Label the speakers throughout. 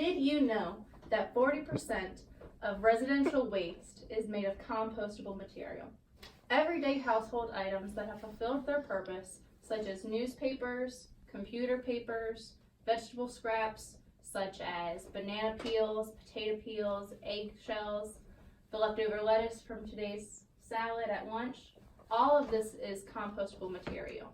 Speaker 1: Did you know that 40% of residential waste is made of compostable material? Everyday household items that have fulfilled their purpose, such as newspapers, computer papers, vegetable scraps, such as banana peels, potato peels, eggshells, the leftover lettuce from today's salad at lunch, all of this is compostable material.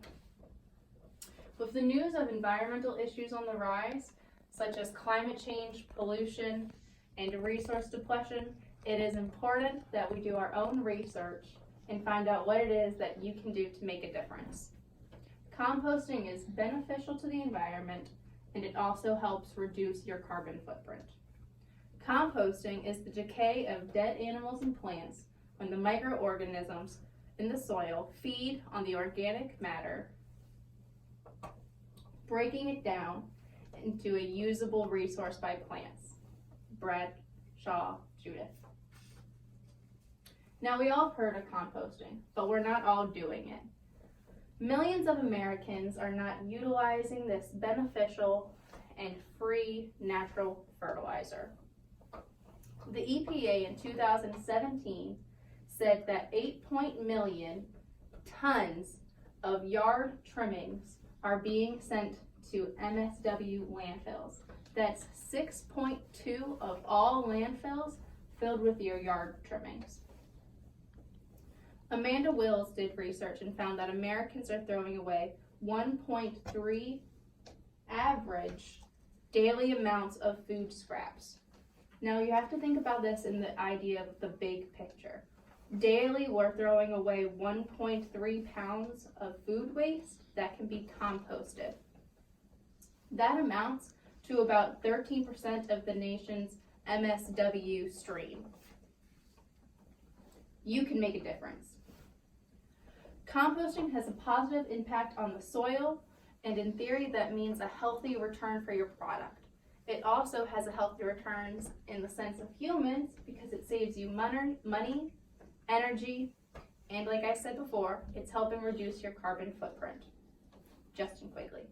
Speaker 1: With the news of environmental issues on the rise, such as climate change, pollution, and resource depletion, it is important that we do our own research and find out what it is that you can do to make a difference. Composting is beneficial to the environment, and it also helps reduce your carbon footprint. Composting is the decay of dead animals and plants when the microorganisms in the soil feed on the organic matter, breaking it down into a usable resource by plants. Bradshaw, Judith. Now, we all have heard of composting, but we're not all doing it. Millions of Americans are not utilizing this beneficial and free natural fertilizer. The EPA in 2017 said that 8 million tons of yard trimmings are being sent to MSW landfills. That's 6.2 of all landfills filled with your yard trimmings. Amanda Wills did research and found that Americans are throwing away 1.3 average daily amounts of food scraps. Now you have to think about this in the idea of the big picture. Daily, we're throwing away 1.3 pounds of food waste that can be composted. That amounts to about 13% of the nation's MSW stream. You can make a difference. Composting has a positive impact on the soil, and in theory that means a healthy return for your product. It also has a healthy returns in the sense of humans because it saves you money, energy, and like I said before, it's helping reduce your carbon footprint. Justin Quigley.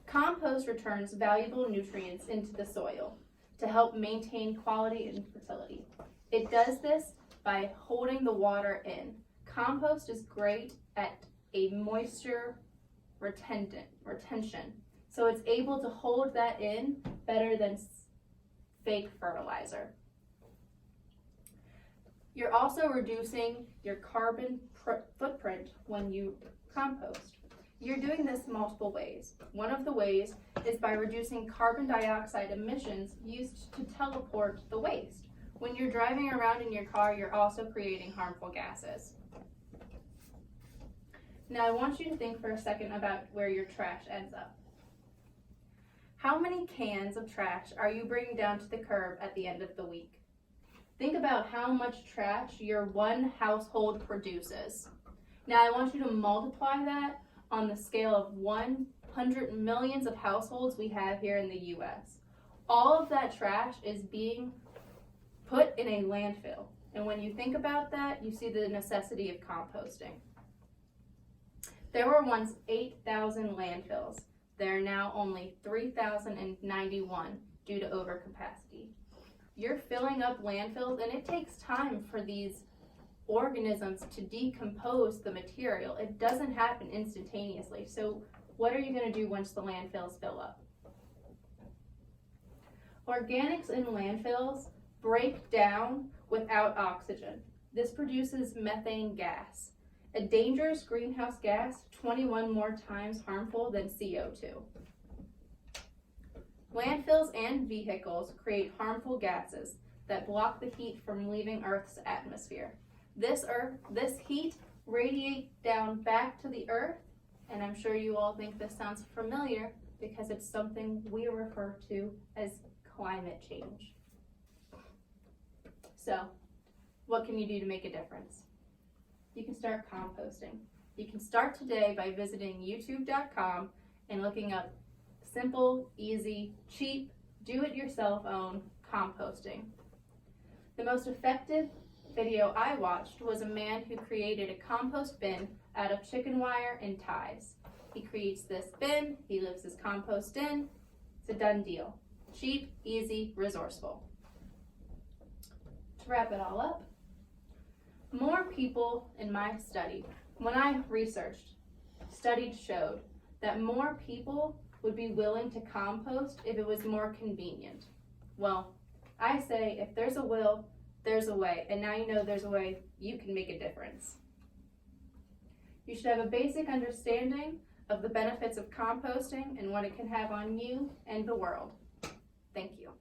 Speaker 1: Compost returns valuable nutrients into the soil to help maintain quality and fertility. It does this by holding the water in. Compost is great at a moisture retention, so it's able to hold that in better than fake fertilizer. You're also reducing your carbon footprint when you compost. You're doing this multiple ways. One of the ways is by reducing carbon dioxide emissions used to teleport the waste. When you're driving around in your car, you're also creating harmful gases. Now I want you to think for a second about where your trash ends up. How many cans of trash are you bringing down to the curb at the end of the week? Think about how much trash your one household produces. Now I want you to multiply that on the scale of 100 millions of households we have here in the US. All of that trash is being put in a landfill. And when you think about that, you see the necessity of composting. There were once 8,000 landfills. There are now only 3,091 due to overcapacity. You're filling up landfills, and it takes time for these organisms to decompose the material. It doesn't happen instantaneously. So what are you going to do once the landfills fill up? Organics in landfills break down without oxygen. This produces methane gas, a dangerous greenhouse gas 21 more times harmful than CO2. Landfills and vehicles create harmful gases that block the heat from leaving Earth's atmosphere. This heat radiates down back to the Earth, and I'm sure you all think this sounds familiar because it's something we refer to as climate change. So, what can you do to make a difference? You can start composting. You can start today by visiting youtube.com and looking up simple, easy, cheap, do-it-yourself own composting. The most effective video I watched was a man who created a compost bin out of chicken wire and ties. He creates this bin, he leaves his compost in, It's a done deal. Cheap, easy, resourceful. To wrap it all up, more people in my study, when I researched, studied showed that more people would be willing to compost if it was more convenient. Well, I say if there's a will, there's a way, and now you know there's a way you can make a difference. You should have a basic understanding of the benefits of composting and what it can have on you and the world. Thank you.